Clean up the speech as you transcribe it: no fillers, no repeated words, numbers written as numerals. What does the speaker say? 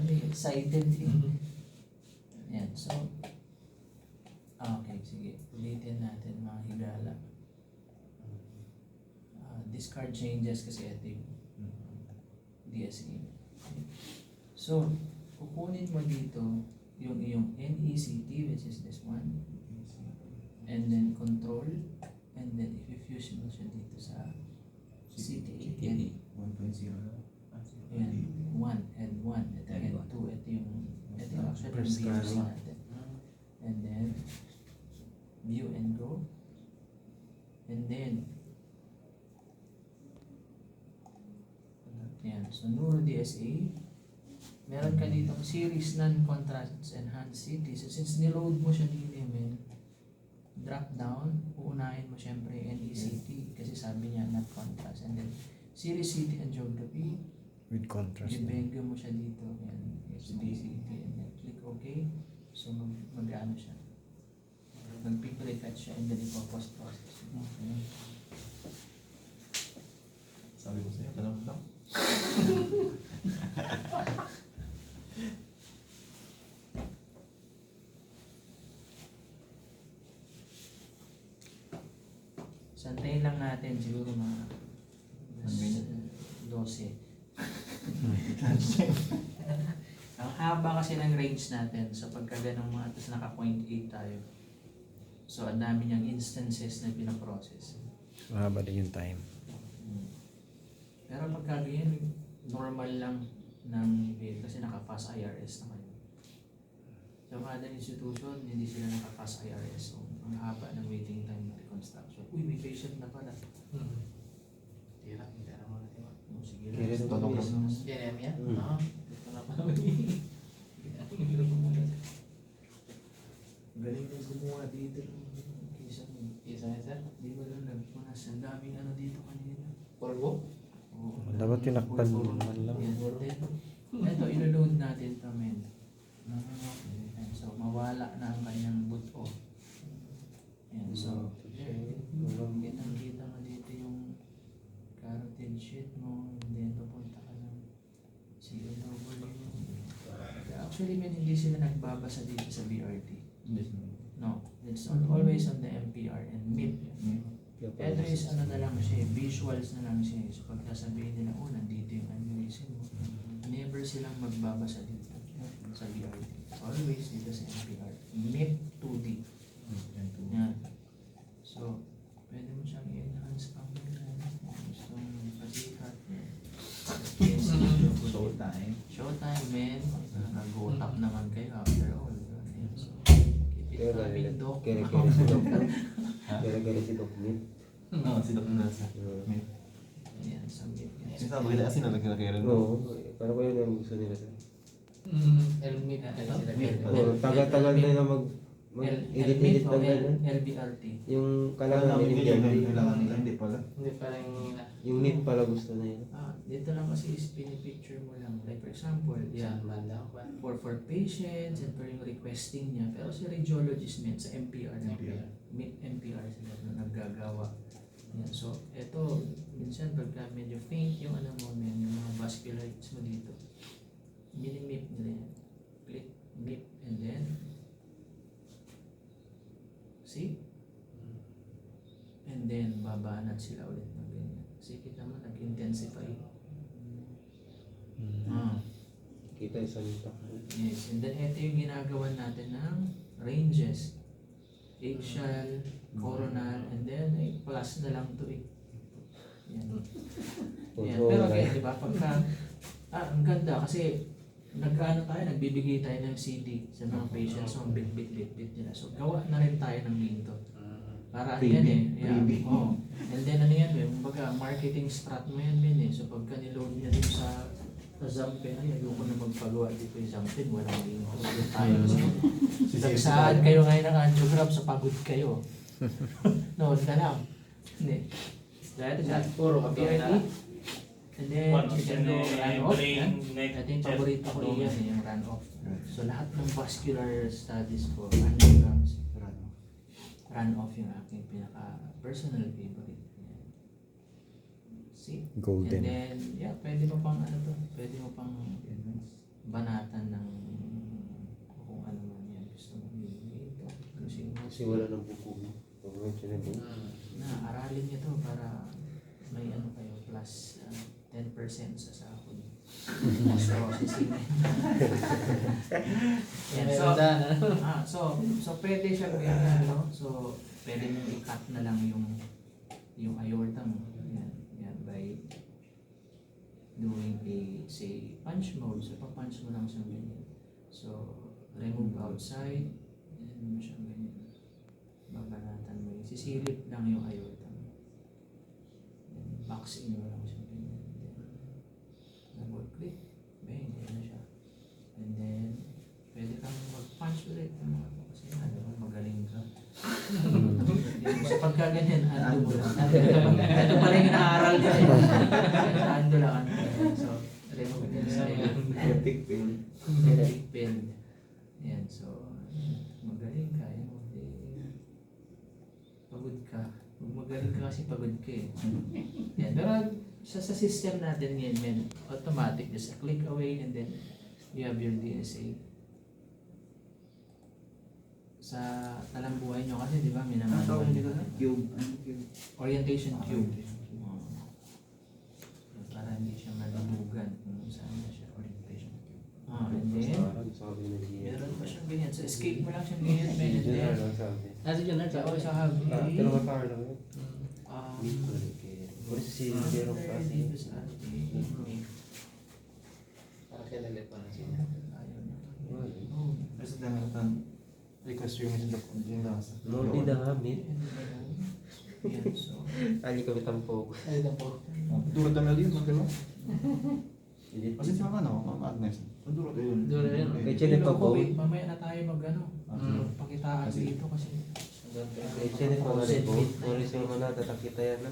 kami excited eh. Yan, so, okay, sige, ulitin natin mga higala. Discard changes kasi ito yung DSA. So, kukunin mo dito yung iyong NECT, which is this one, and then control, and then i-fuse mo siya dito sa CT8. Yan, 1.0. yan, 1 and 1, ito and 2, ito yung actually yung views natin. And then, view and go, and then, yan, so Neuro DSA, meron ka ditong series non-contrast enhanced CT. So since niload mo siya dito, drop down, uunahin mo syempre NECT kasi sabi niya not contrast, and then series CT angiography With contrast. ibenggo mo siya dito, yan, HDCT, and then click OK. So mag-ano siya, mag-pigment siya, and then ipo-post process. Sabi ko sa'yo, tanong lang. Santayin lang natin siguro mga 12. Ang haba kasi ng range natin sa pagkaganong mga tapos naka 0.8 tayo. So ang dami niyang instances na pinaprocess. Mahaba din yung time. Pero pagka ganyan, normal lang ng bill kasi naka-pass IRS na kayo. Sa kada institution, hindi sila naka-pass IRS. So, ang haba ng waiting time ng reconstruction. Uy, may patient na pala. Tira mo natin. Sige Kaya rin tanong lang. lang. Yan, yan. Mm. Ito na pala. Galing na gumawa dito. Isa na sir. Di ba lang nagpunas? Ang daming ano dito kanina. Polvo? Oo. Dapat tinakpan naman lang. Yan, ito, ilo-load natin ito, men. Yan, so, mawala na ang kanyang buto. Yan, so, kitang-kita mo dito yung carotid sheet mo, and then pupunta ka ng CLW. Actually, men, hindi sila nagbabasa dito sa BRT. No, it's always on the MPR and MIP. Ito is ano na lang siya, visuals na lang siya. So pag sasabihin nila, oh, nandito yung aneurysm mo, never silang magbabasa dito sa BRT. Always dito sa MPR. MIP 2D. Yan. So, pwede mo siyang i-enhance pang gusto mong pasikat. Showtime. Showtime, man. Nag-go-top naman kayo after all. Yan. So, keep it coming, Doc. Kaya si Doc. Kaya si Doc. Oo, si Doc Nasa. Yan, so MIP. Kasi sabi nila kasi nalagkakaran mo. Oo, parang ko yun ang gusto nila sir. Elmit na Ito? sila. Oo, tagal-tagal nila mag-edit-edit ng gano'n. LBRT. Yung Kailangan kailangan namin namin yun, yung kailangan nila, hindi pala. Hindi parang nila. yung need pala gusto nila. Dito lang kasi is pinipicture mo lang. Like for example, Yan, yan, banda ko. for patients and for yung requesting niya. Pero si radiologist men sa MPR. MPR. MPR sila na naggagawa. Yan. So, eto, minsan pagka medyo faint yung ano mo, men, yung mga vascularites mo dito, mini-mip nila yan. Click, mip, and then, see? And then, babanat sila ulit ng ganyan. Kasi kita mo, nag-intensify. Kita isang takbo. Yes, and then ito yung ginagawa natin ng ranges. Axial, coronal, and then plus na lang to eh. Yan. Yan. Pero kaya di ba, pagka, ang ganda kasi nagkaano tayo, nagbibigay tayo ng CD sa mga patients, so bit nila. So gawa na rin tayo ng linto. Para ano yan eh. Yeah. Oh. And then ano yan eh, kumbaga marketing strat mo yan din eh. So pagka niload niya din sa Zampin, ay ayoko na magpagawa dito yung Zampin, walang linto. Doon tayo. Nagsaan kayo ngayon ng angiogram sa pagod kayo. Noon ka lang. Hindi. Dahil sa Puro kapag na. and then, you can go run off. Ito yung paborito ko iyan, yung run off. So lahat ng vascular studies ko, angiograms, run off yung aking pinaka-personal favorite. See? Golden. And then, yeah, pwede mo pang ano to, pwede mo pang banatan ng kung ano man yan. Gusto mo dito. Kasi wala nang buko. Na aralin niyo to para may ano kayo plus 10% sa sahod. So, sisingin. Yan. So pwede siya ganyan, no? So, pwede mo i-cut na lang yung aorta mo. Yan, by doing a, say, punch mode. So, pa-punch mo lang siyang ganyan. So, remove outside. Yan mo siyang ganyan. Babanatan mo. Sisilip lang yung aorta mo. Yan, box in mo lang siyang ganyan. Double click. Bang, yan na siya. And then, pwede kang mag-punch ulit. Kasi magaling ka. So pagka ganyan, ando mo lang. Ito pala yung naaral ko eh. Ando lang. So, remove din sa'yo. Epic pain. Electric pen. Yan, so, magaling ka. Pagod ka. Magaling ka kasi pagod ka eh. Yan, pero sa system natin yan, men, automatic. Just click away and then you have your DSA. Sa talambuhay nyo kasi, di ba, may naman Cube. orientation cube. Para hindi siya malumugan kung saan na siya orientation cube. And then, meron pa siyang ganyan. So, escape mo lang siyang ganyan, men, and then, Nasa dyan na, sa sabi, Pero mapawar lang yun. Kasi si Jero pa. dito sa ating, para kailalit pa na siya. ayaw na. Kasi dahil ito, request yung yung lasa. No, di na hamit. Yan, so, Ali kami tampok. Ay, ito po. Durod na yun, magkano? Edit. Kasi sa ano, Ma'am Agnes. Durod yun. Durod yun. Kay Jenny pa po. mamaya na tayo pakitaan dito kasi Kay Jenny pa na rin po. Kung rin siya manata, takita yan na.